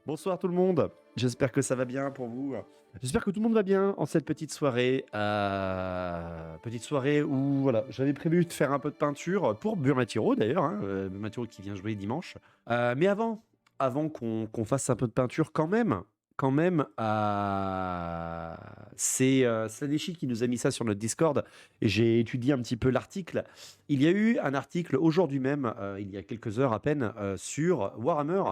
Bonsoir tout le monde, j'espère que ça va bien pour vous. J'espère que tout le monde va bien en cette petite soirée où voilà, j'avais prévu de faire un peu de peinture pour Burmatiro d'ailleurs, hein, Burmatiro qui vient jouer dimanche. Mais avant qu'on fasse un peu de peinture quand même, c'est Slaneshi qui nous a mis ça sur notre Discord et j'ai étudié un petit peu l'article. Il y a eu un article aujourd'hui même, il y a quelques heures à peine, sur Warhammer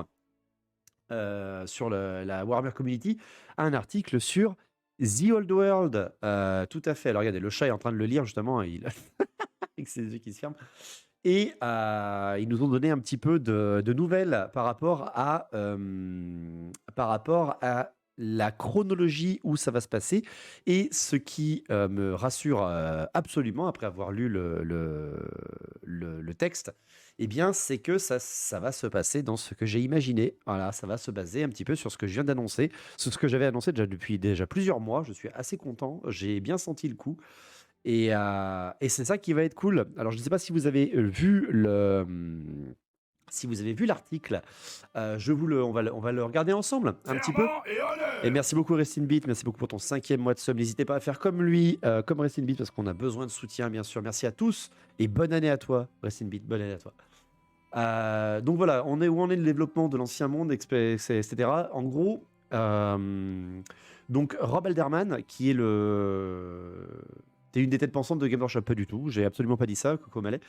sur la Warhammer Community, un article sur The Old World. Tout à fait. Alors regardez, le chat est en train de le lire justement, avec ses yeux qui se ferment. Et ils nous ont donné un petit peu de nouvelles par rapport à la chronologie où ça va se passer. Et ce qui me rassure absolument, après avoir lu le texte, eh bien, c'est que ça va se passer dans ce que j'ai imaginé. Voilà, ça va se baser un petit peu sur ce que je viens d'annoncer, sur ce que j'avais annoncé déjà depuis déjà plusieurs mois. Je suis assez content, j'ai bien senti le coup. Et c'est ça qui va être cool. Alors, je ne sais pas si vous avez vu si vous avez vu l'article. On va le regarder ensemble un petit peu. Serment et Et honneur. merci beaucoup Restin Beat, merci beaucoup pour ton 5e mois de sub. N'hésitez pas à faire comme lui, comme Restin Beat, parce qu'on a besoin de soutien, bien sûr. Merci à tous et bonne année à toi, Restin Beat, bonne année à toi. Donc voilà, on est où on est le développement de l'ancien monde, etc. En gros, donc Rob Alderman, qui est le... T'es une des têtes pensantes de Game Workshop, pas du tout. J'ai absolument pas dit ça, Coco Mallet.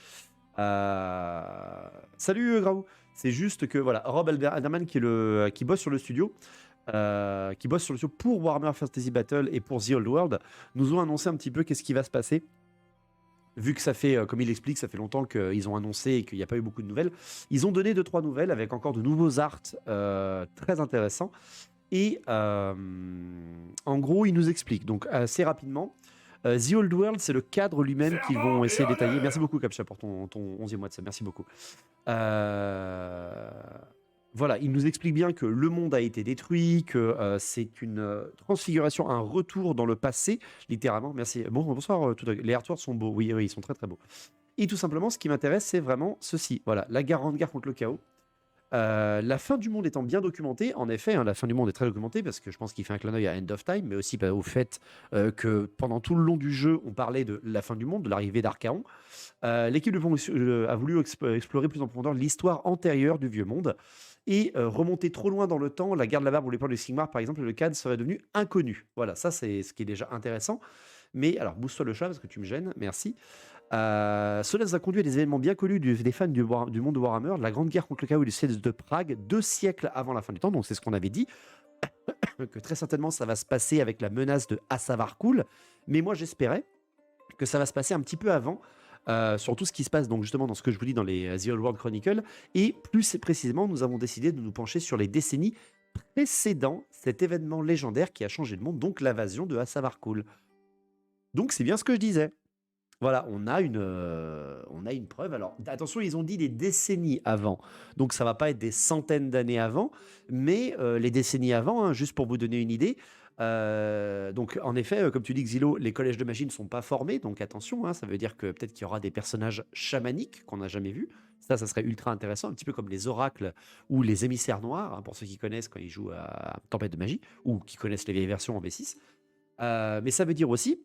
Salut Graou. C'est juste que voilà, Rob Alderman qui bosse sur le studio, qui bosse sur le studio pour Warhammer Fantasy Battle et pour The Old World, nous ont annoncé un petit peu qu'est-ce qui va se passer. Vu que ça fait, comme il explique, ça fait longtemps qu'ils ont annoncé et qu'il n'y a pas eu beaucoup de nouvelles, ils ont donné 2-3 nouvelles avec encore de nouveaux arts très intéressants. Et en gros, ils nous expliquent, donc assez rapidement, The Old World, c'est le cadre lui-même qu'ils vont Serment et essayer de détailler. Merci honneur. beaucoup, Captcha, pour ton 11e mois de ça. Merci beaucoup. Euh, Voilà, il nous explique bien que le monde a été détruit, que c'est une transfiguration, un retour dans le passé, littéralement. Merci. Bon, bonsoir. Les artworks sont beaux. Oui, oui, ils sont très très beaux. Et tout simplement, ce qui m'intéresse, c'est vraiment ceci. Voilà, la grande guerre contre le chaos. La fin du monde étant bien documentée, en effet, hein, la fin du monde est très documentée parce que je pense qu'il fait un clin d'œil à End of Time, mais aussi au fait que pendant tout le long du jeu, on parlait de la fin du monde, de l'arrivée d'Archaon. L'équipe de Pong a voulu explorer plus en profondeur l'histoire antérieure du vieux monde et remonter trop loin dans le temps. La guerre de la barbe ou l'épreuve de Sigmar, par exemple, le cadre serait devenu inconnu. Voilà, ça c'est ce qui est déjà intéressant. Mais alors, bouge-toi le chat parce que tu me gênes, merci. Cela nous a conduit à des événements bien connus des fans du monde de Warhammer, la grande guerre contre le chaos et le siège de Prague, 2 siècles avant la fin du temps. Donc c'est ce qu'on avait dit, que très certainement ça va se passer avec la menace de Asavarkul. Mais moi j'espérais que ça va se passer un petit peu avant, sur tout ce qui se passe donc justement dans ce que je vous dis dans les The Old World Chronicle. Et plus précisément, nous avons décidé de nous pencher sur les décennies précédant cet événement légendaire qui a changé le monde, donc l'invasion de Asavarkul. Donc c'est bien ce que je disais. Voilà, on a une preuve. Alors, attention, ils ont dit des décennies avant. Donc, ça va pas être des centaines d'années avant, mais les décennies avant, hein, juste pour vous donner une idée. Donc, en effet, comme tu dis, Xilo, les collèges de magie ne sont pas formés. Donc, attention, hein, ça veut dire que peut-être qu'il y aura des personnages chamaniques qu'on n'a jamais vus. Ça serait ultra intéressant, un petit peu comme les oracles ou les émissaires noirs, hein, pour ceux qui connaissent quand ils jouent à Tempête de magie, ou qui connaissent les vieilles versions en V6. Mais ça veut dire aussi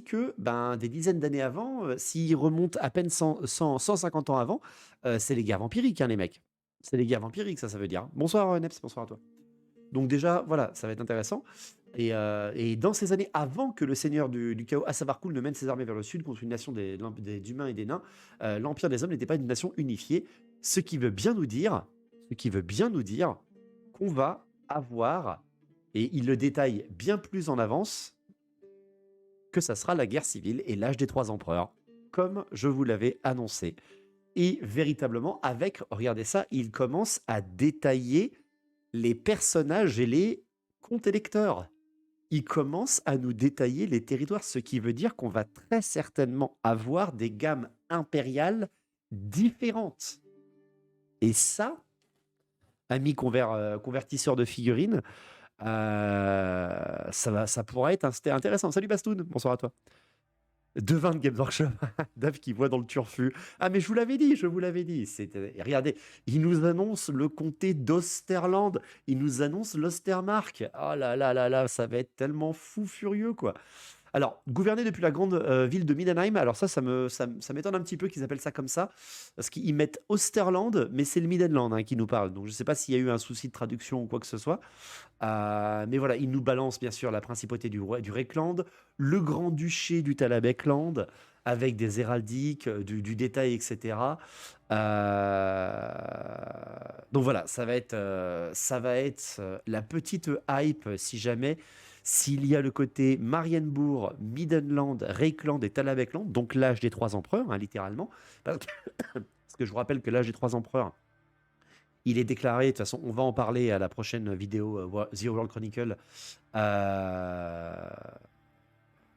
que, ben, des dizaines d'années avant, s'ils remontent à peine 150 ans avant, c'est les guerres vampiriques, hein, les mecs. C'est les guerres vampiriques, ça veut dire. Bonsoir, Neps, bonsoir à toi. Donc déjà, voilà, ça va être intéressant. Et dans ces années, avant que le seigneur du chaos, Asavarkul, ne mène ses armées vers le sud contre une nation d'humains et des nains, l'Empire des hommes n'était pas une nation unifiée, ce qui veut bien nous dire, ce qui veut bien nous dire qu'on va avoir, et il le détaille bien plus en avance, que ça sera la guerre civile et l'âge des 3 empereurs, comme je vous l'avais annoncé. Et véritablement, avec, regardez ça, il commence à détailler les personnages et les comptes électeurs. Il commence à nous détailler les territoires, ce qui veut dire qu'on va très certainement avoir des gammes impériales différentes. Et ça, amis convertisseurs de figurines, ça pourrait être intéressant. Salut Bastoun, bonsoir à toi. Devin de Games Workshop, Dave qui voit dans le turfu. Ah, mais je vous l'avais dit, je vous l'avais dit. Regardez, il nous annonce le comté d'Osterland, il nous annonce l'Ostermark. Oh là là là là, ça va être tellement fou furieux, quoi. Alors, gouverner depuis la grande ville de Midenheim, alors ça m'étonne un petit peu qu'ils appellent ça comme ça, parce qu'ils mettent Osterland, mais c'est le Midenland qui nous parle. Donc, je ne sais pas s'il y a eu un souci de traduction ou quoi que ce soit. Mais voilà, ils nous balancent bien sûr la principauté du Reikland, le grand-duché du Talabekland, avec des héraldiques, du détail, etc. Donc voilà, ça va être la petite hype si jamais, s'il y a le côté Marienbourg, Midenland, Reikland et Talabekland, donc l'âge des trois empereurs, littéralement. Parce que, parce que je vous rappelle que l'âge des trois empereurs, il est déclaré, de toute façon, on va en parler à la prochaine vidéo The World Chronicle.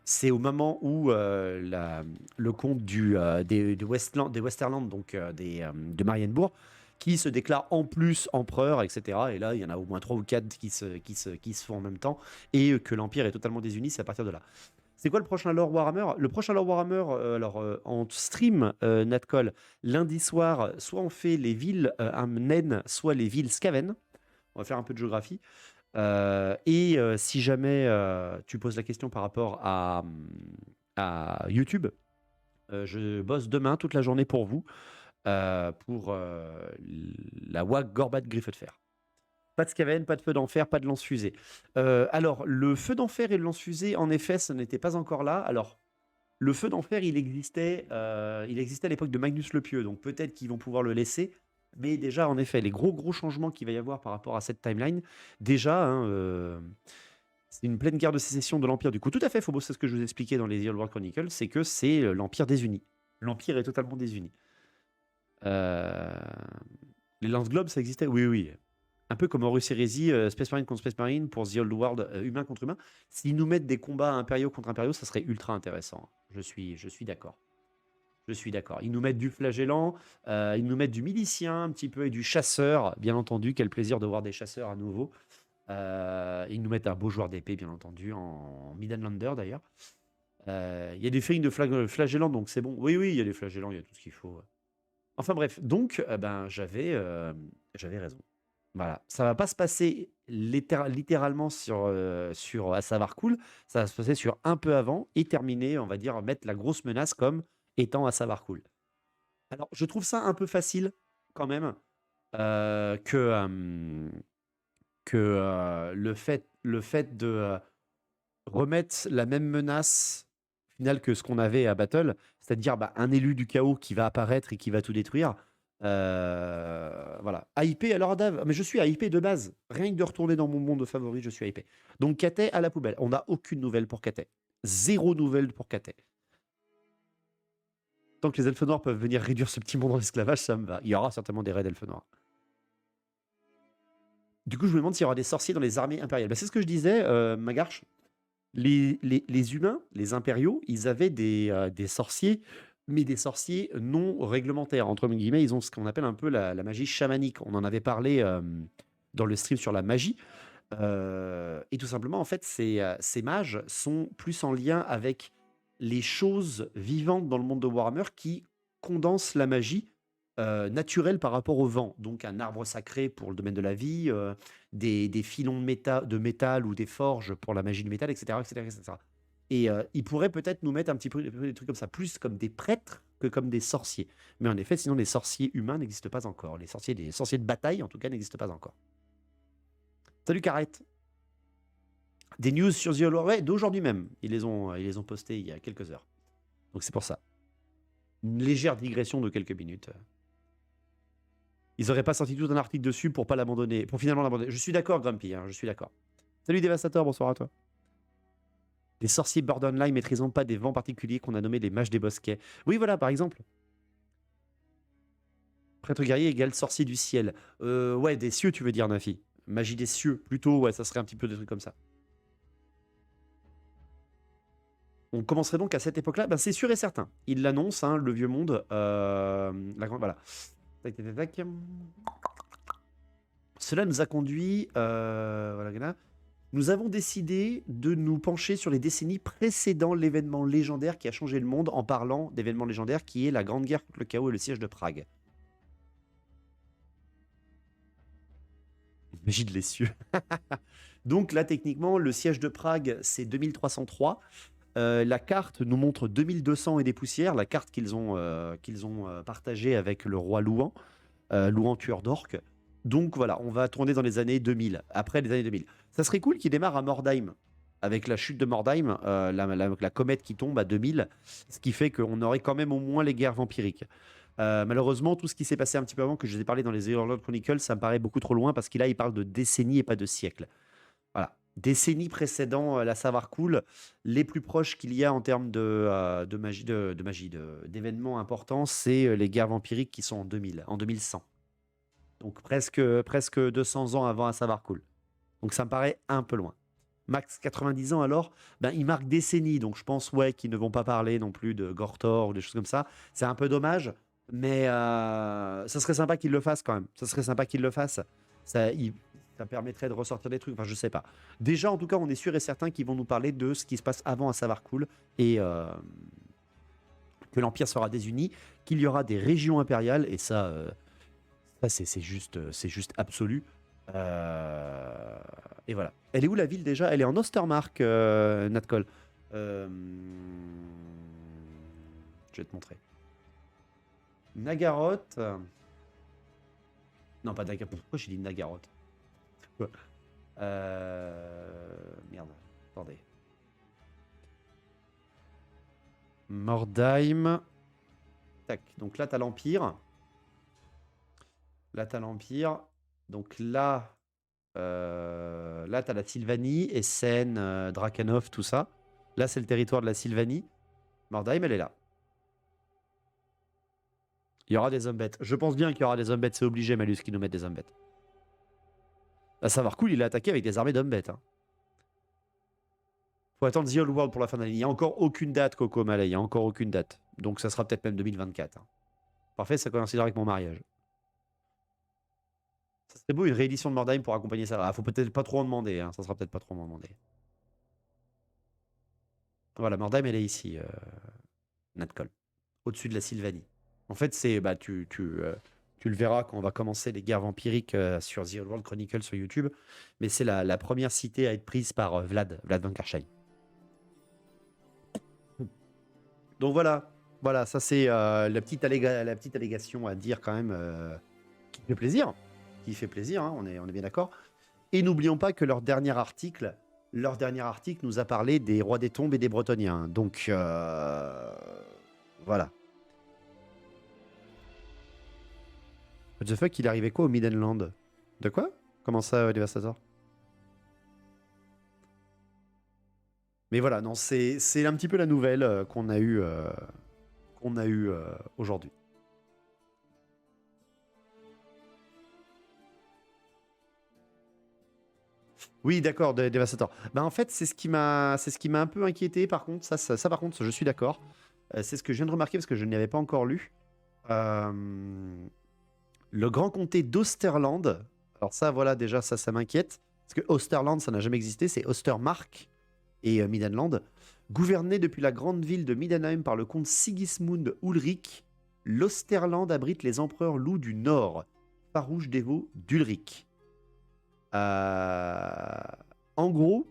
C'est au moment où le comte des Westerland, donc de Marienbourg, qui se déclare en plus empereur, etc. Et là, il y en a au moins 3 ou 4 qui se font en même temps, et que l'Empire est totalement désuni, c'est à partir de là. C'est quoi le prochain Lore Warhammer? Le prochain Lore Warhammer, en stream, Natcol, lundi soir, soit on fait les villes naines, soit les villes Skaven. On va faire un peu de géographie. Et si jamais tu poses la question par rapport à YouTube, je bosse demain toute la journée pour vous, pour la WAG Gorbat Griffe de Fer. Pas de Skaven, pas de feu d'enfer, pas de lance-fusée. Alors, le feu d'enfer et le lance-fusée, en effet, ce n'était pas encore là. Alors, le feu d'enfer, il existait à l'époque de Magnus le Pieux, donc peut-être qu'ils vont pouvoir le laisser. Mais déjà, en effet, les gros changements qu'il va y avoir par rapport à cette timeline, déjà, c'est une pleine guerre de sécession de l'Empire. Du coup, tout à fait, Phobos, c'est ce que je vous expliquais dans les The Old War Chronicles, c'est que c'est l'Empire désuni. L'Empire est totalement désuni. Les lance-globes, ça existait? Oui, oui. Un peu comme Horus Heresy, Space Marine contre Space Marine pour The Old World, humain contre humain. S'ils nous mettent des combats impériaux contre impériaux, ça serait ultra intéressant. Je suis d'accord. Je suis d'accord. Ils nous mettent du flagellant, ils nous mettent du milicien un petit peu et du chasseur. Bien entendu, quel plaisir de voir des chasseurs à nouveau. Ils nous mettent un beau joueur d'épée, bien entendu, en Midlandlander d'ailleurs. Il y a des figurines de flagellants, donc c'est bon. Oui, oui, il y a des flagellants, il y a tout ce qu'il faut. Enfin bref, donc j'avais raison. Voilà, ça va pas se passer littéralement sur à savoir cool, ça va se passer sur un peu avant et terminer, on va dire, mettre la grosse menace comme étant à savoir cool. Alors, je trouve ça un peu facile quand même, que le fait de remettre la même menace finale que ce qu'on avait à Battle, c'est-à-dire un élu du chaos qui va apparaître et qui va tout détruire. Voilà. hypé, alors Dave, mais je suis hypé de base. Rien que de retourner dans mon monde favori, je suis hypé. Donc Katé à la poubelle. On n'a aucune nouvelle pour Katé. Zéro nouvelle pour Katé. Tant que les elfes noirs peuvent venir réduire ce petit monde en esclavage, ça me va. Il y aura certainement des raids d'elfes noirs. Du coup, je me demande s'il y aura des sorciers dans les armées impériales. C'est ce que je disais, Magarche. Les humains, les impériaux, ils avaient des sorciers, mais des sorciers non réglementaires. Entre guillemets, ils ont ce qu'on appelle un peu la magie chamanique. On en avait parlé dans le stream sur la magie. Et tout simplement, en fait, ces mages sont plus en lien avec les choses vivantes dans le monde de Warhammer qui condensent la magie naturelle par rapport au vent. Donc un arbre sacré pour le domaine de la vie, des filons de métal ou des forges pour la magie du métal, etc. etc., etc. Et ils pourraient peut-être nous mettre un petit peu des trucs comme ça, plus comme des prêtres que comme des sorciers. Mais en effet, sinon les sorciers humains n'existent pas encore. Les sorciers de bataille, en tout cas, n'existent pas encore. Salut Carrette. Des news sur The Holloway d'aujourd'hui même. Ils les ont postés il y a quelques heures. Donc c'est pour ça. Une légère digression de quelques minutes. Ils n'auraient pas sorti tout un article dessus pour pas l'abandonner, pour finalement l'abandonner. Je suis d'accord, Grumpy, je suis d'accord. Salut Dévastateur, bonsoir à toi. Les sorciers Borderline maîtrisant pas des vents particuliers qu'on a nommés les mages des bosquets. Oui, voilà, par exemple. Prêtre guerrier égale sorcier du ciel. Ouais, des cieux, tu veux dire, Nafi. Magie des cieux, plutôt, ouais, ça serait un petit peu des trucs comme ça. On commencerait donc à cette époque-là, c'est sûr et certain. Il l'annonce, le vieux monde. Voilà. Tac, tac, tac. Cela nous a conduit. Voilà. Nous avons décidé de nous pencher sur les décennies précédant l'événement légendaire qui a changé le monde en parlant d'événements légendaires qui est la Grande Guerre contre le chaos et le siège de Prague. Magie de l'essieu. Donc là, techniquement, le siège de Prague, c'est 2303. La carte nous montre 2200 et des poussières, la carte qu'ils ont partagée avec le roi Louan, Louan tueur d'orques. Donc voilà, on va tourner dans les années 2000, après les années 2000. Ça serait cool qu'il démarre à Mordheim, avec la chute de Mordheim, la comète qui tombe à 2000, ce qui fait qu'on aurait quand même au moins les guerres vampiriques. Malheureusement, tout ce qui s'est passé un petit peu avant, que je vous ai parlé dans les Overlord Chronicles, ça me paraît beaucoup trop loin, parce qu'il là, il parle de décennies et pas de siècles. Voilà. Décennies précédant la Savarcool, les plus proches qu'il y a en termes de magie, d'événements importants, c'est les guerres vampiriques qui sont en 2000, en 2100. Donc presque 200 ans avant Savarcool. Donc ça me paraît un peu loin. Max 90 ans alors, ben, il marque décennies, donc je pense qu'ils ne vont pas parler non plus de Gortor ou des choses comme ça. C'est un peu dommage, mais ça serait sympa qu'il le fasse quand même. Ça serait sympa qu'il le fasse. Ça permettrait de ressortir des trucs, enfin je sais pas. Déjà en tout cas on est sûr et certain qu'ils vont nous parler de ce qui se passe avant à Savarcool et que l'Empire sera désuni, qu'il y aura des régions impériales, et ça c'est juste absolu. Et voilà. Elle est où la ville déjà? Elle est en Ostermark, Natcol. Je vais te montrer. Nagaroth. Non, pas Nagaroth. Pourquoi j'ai dit Nagaroth? Merde. Attendez. Mordheim. Tac. Donc là, t'as l'Empire. Donc là, t'as la Sylvanie, Essen, Drakanov, tout ça. Là, c'est le territoire de la Sylvanie. Mordheim, elle est là. Il y aura des hommes-bêtes. Je pense bien qu'il y aura des hommes-bêtes. C'est obligé, Malus, qui nous mettent des hommes-bêtes. À savoir cool, il a attaqué avec des armées d'hommes-bêtes. Hein. Faut attendre The Old World pour la fin de l'année. Il n'y a encore aucune date, Coco Malay. Il n'y a encore aucune date. Donc ça sera peut-être même 2024. Hein. Parfait, ça coïncidera avec mon mariage. Ça serait beau une réédition de Mordheim pour accompagner ça. Ah, faut peut-être pas trop en demander. Hein. Ça sera peut-être pas trop en demander. Voilà, Mordheim, elle est ici, Natcol. Au-dessus de la Sylvanie. En fait, c'est tu le verras quand on va commencer les guerres vampiriques sur The Old World Chronicle sur YouTube. Mais c'est la première cité à être prise par Vlad Van Karsheim. Donc voilà, ça c'est la petite allégation à dire quand même qui fait plaisir. Hein, on est bien d'accord. Et n'oublions pas que leur dernier article nous a parlé des rois des tombes et des Bretoniens. Donc voilà. What the fuck, il arrivait quoi au Middenland? De quoi? Comment ça, Devastator? Mais voilà, non, c'est un petit peu la nouvelle qu'on a eue aujourd'hui. Oui, d'accord, Devastator. En fait, c'est ce qui m'a un peu inquiété. Par contre, ça par contre, je suis d'accord. C'est ce que je viens de remarquer parce que je n'y avais pas encore lu. Le grand comté d'Osterland. Alors ça, voilà, déjà, ça m'inquiète. Parce que Osterland, ça n'a jamais existé. C'est Ostermark et Middenland. Gouverné depuis la grande ville de Middenheim par le comte Sigismund Ulrich, l'Osterland abrite les empereurs loups du Nord, farouches dévots d'Ulrich. En gros,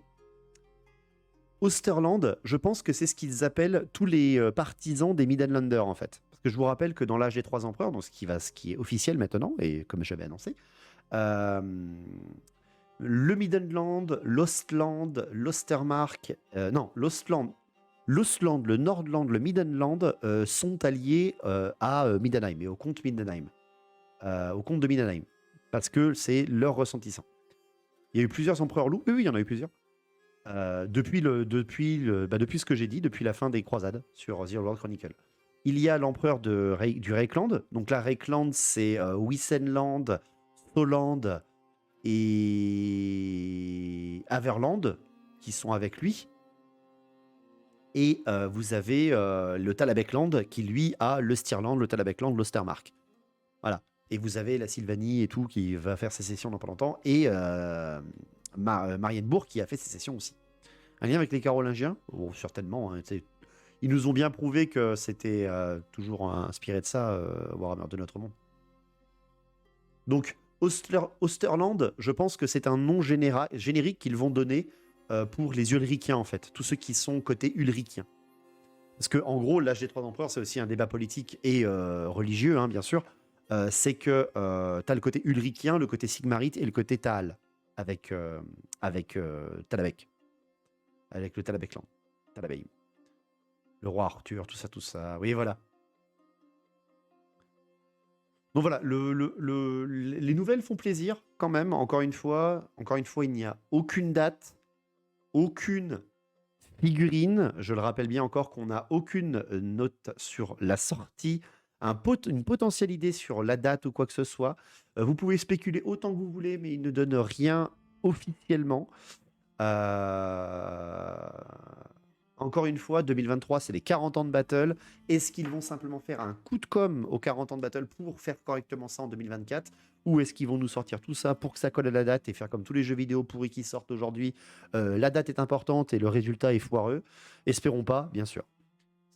Osterland, je pense que c'est ce qu'ils appellent tous les partisans des Middenlanders, en fait. Parce que je vous rappelle que dans l'âge des trois empereurs, donc ce qui est officiel maintenant, et comme j'avais annoncé, le Middenland, l'Ostland, l'Ostermark, l'Ostland, le Nordland, le Middenland sont alliés à Middenheim et au comte Middenheim. Au comte de Middenheim. Parce que c'est leur ressentissant. Il y a eu plusieurs empereurs loups. Oui, il y en a eu plusieurs. Depuis ce que j'ai dit, depuis la fin des croisades sur The Old World Chronicle. Il y a l'empereur du Reikland. Donc là, Reikland, c'est Wissenland, Soland et Averland qui sont avec lui. Et vous avez le Talabekland qui, lui, a le Stirland, le Talabekland, l'Ostermark. Voilà. Et vous avez la Sylvanie et tout qui va faire sécession dans pas longtemps. Et Marienbourg qui a fait sécession aussi. Un lien avec les Carolingiens? Bon, certainement. Hein, ils nous ont bien prouvé que c'était toujours inspiré de ça, Warhammer de notre monde. Donc, Osterland, je pense que c'est un nom générique qu'ils vont donner pour les Ulrichiens, en fait. Tous ceux qui sont côté Ulrichien. Parce que, en gros, l'âge des trois empereurs, c'est aussi un débat politique et religieux, hein, bien sûr. C'est que tu as le côté Ulrichien, le côté Sigmarite et le côté Taal, avec Talabek. Avec le Talabekland. Talabheim. Le roi Arthur, tout ça. Oui, voilà. Donc voilà, les nouvelles font plaisir quand même. Encore une fois, il n'y a aucune date, aucune figurine. Je le rappelle bien encore qu'on n'a aucune note sur la sortie, une potentielle idée sur la date ou quoi que ce soit. Vous pouvez spéculer autant que vous voulez, mais il ne donne rien officiellement. Encore une fois, 2023, c'est les 40 ans de Battle. Est-ce qu'ils vont simplement faire un coup de com' aux 40 ans de Battle pour faire correctement ça en 2024? Ou est-ce qu'ils vont nous sortir tout ça pour que ça colle à la date et faire comme tous les jeux vidéo pourris qui sortent aujourd'hui? La date est importante et le résultat est foireux. Espérons pas, bien sûr.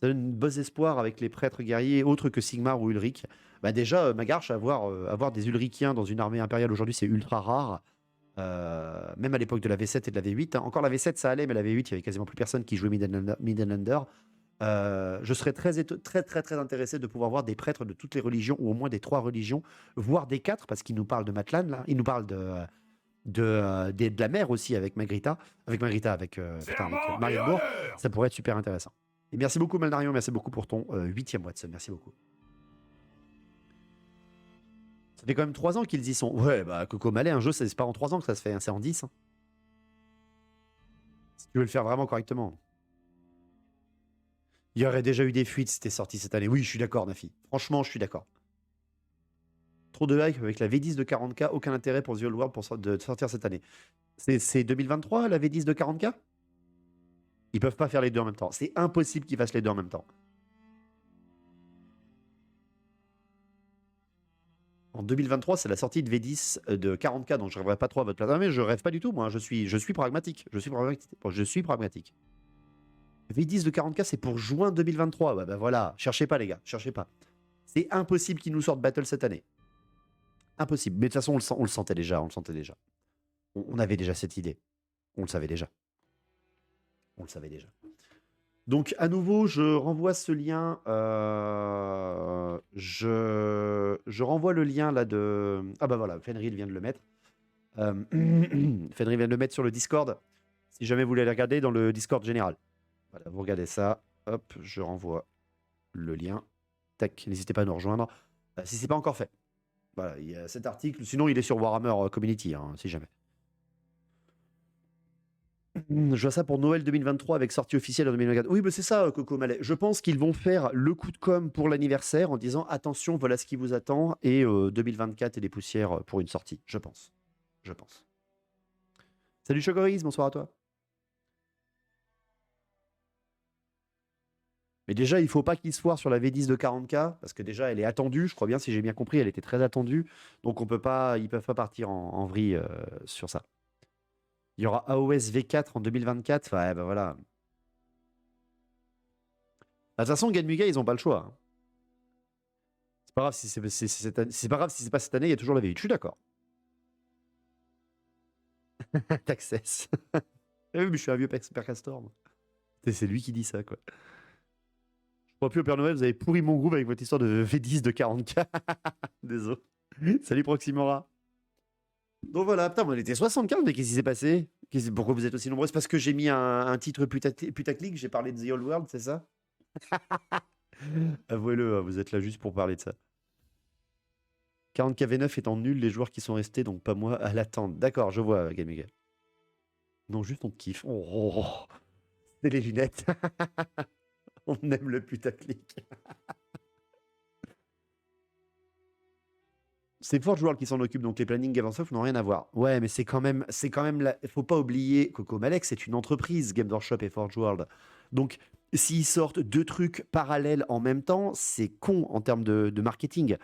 Ça donne une bonne espoir avec les prêtres guerriers autres que Sigmar ou Ulrich. Bah déjà, Magarch, avoir des Ulrichiens dans une armée impériale aujourd'hui, c'est ultra rare. Même à l'époque de la V7 et de la V8. Hein. Encore la V7, ça allait, mais la V8, il y avait quasiment plus personne qui jouait Midlander. Je serais très intéressé de pouvoir voir des prêtres de toutes les religions, ou au moins des 3 religions, voire des 4, parce qu'il nous parle de Matlan, là. Il nous parle de la mer aussi, avec Marienbourg. Ça pourrait être super intéressant. Et merci beaucoup, Malnarion, merci beaucoup pour ton 8e mois de sub. Merci beaucoup. Ça fait quand même 3 ans qu'ils y sont. Ouais, bah Coco Malais, un jeu, c'est pas en 3 ans que ça se fait, hein, c'est en 10. Hein. Si tu veux le faire vraiment correctement. Il y aurait déjà eu des fuites si c'était sorti cette année. Oui, je suis d'accord, Nafi. Franchement, je suis d'accord. Trop de hype avec la V10 de 40K, aucun intérêt pour The Old World de sortir cette année. C'est 2023, la V10 de 40K? Ils peuvent pas faire les deux en même temps. C'est impossible qu'ils fassent les deux en même temps. En 2023, c'est la sortie de V10 de 40K, donc je rêverais pas trop à votre place. Mais je rêve pas du tout, moi. Je suis pragmatique. Je suis pragmatique. V10 de 40K, c'est pour juin 2023. Bah voilà, cherchez pas, les gars, cherchez pas. C'est impossible qu'ils nous sortent Battle cette année. Impossible. Mais de toute façon, on le sentait déjà. On avait déjà cette idée. On le savait déjà. Donc, à nouveau, je renvoie ce lien. Je renvoie le lien là de. Ah bah voilà, Fenrir vient de le mettre. Fenrir vient de le mettre sur le Discord. Si jamais vous voulez aller regarder dans le Discord général. Voilà, vous regardez ça. Hop, je renvoie le lien. Tac, n'hésitez pas à nous rejoindre. Si c'est pas encore fait. Voilà, il y a cet article. Sinon, il est sur Warhammer Community, hein, si jamais. Je vois ça pour Noël 2023 avec sortie officielle en 2024. Oui, mais c'est ça, Coco Malais. Je pense qu'ils vont faire le coup de com' pour l'anniversaire en disant attention, voilà ce qui vous attend et 2024 et des poussières pour une sortie. Je pense. Salut Chocoris, bonsoir à toi. Mais déjà, il faut pas qu'ils se foirent sur la V10 de 40K parce que déjà, elle est attendue. Je crois bien, si j'ai bien compris, elle était très attendue. Donc ils peuvent pas partir en vrille sur ça. Il y aura AOS V4 en 2024. Ouais, bah voilà. De toute façon, Ganmuga, ils n'ont pas le choix. Hein. C'est pas grave si c'est pas grave si c'est pas cette année, il y a toujours la V8. Je suis d'accord. Taxes. Oui, mais je suis un vieux Père Castor. C'est lui qui dit ça, quoi. Je crois plus au Père Noël, vous avez pourri mon groupe avec votre histoire de V10 de 40K. Désolé. Salut Proximora. Donc voilà, putain, on était 75, mais qu'est-ce qui s'est passé? Pourquoi vous êtes aussi nombreux? C'est parce que j'ai mis un titre putaclic, j'ai parlé de The Old World, c'est ça? Avouez-le, vous êtes là juste pour parler de ça. 40K V9 étant nul, les joueurs qui sont restés, donc pas moi, à l'attente. D'accord, je vois, Gamega. Non, juste on kiffe. Oh, c'est les lunettes. On aime le putaclic. C'est Forge World qui s'en occupe, donc les plannings Gamesoft n'ont rien à voir. Ouais, mais c'est quand même faut pas oublier, Coco Malek, c'est une entreprise, Game Workshop et Forge World. Donc, s'ils sortent 2 trucs parallèles en même temps, c'est con en termes de marketing.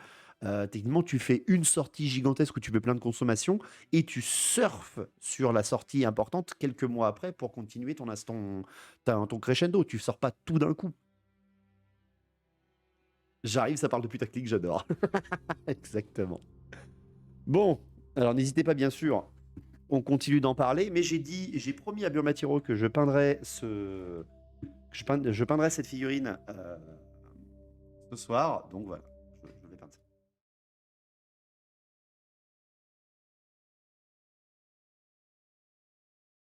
Techniquement, tu fais une sortie gigantesque où tu fais plein de consommation et tu surfes sur la sortie importante quelques mois après pour continuer ton crescendo. Tu sors pas tout d'un coup. J'arrive, ça parle de putaclic, j'adore. Exactement. Bon, alors n'hésitez pas bien sûr, on continue d'en parler, mais j'ai promis à Biomatiro que je peindrais cette figurine ce soir, donc voilà.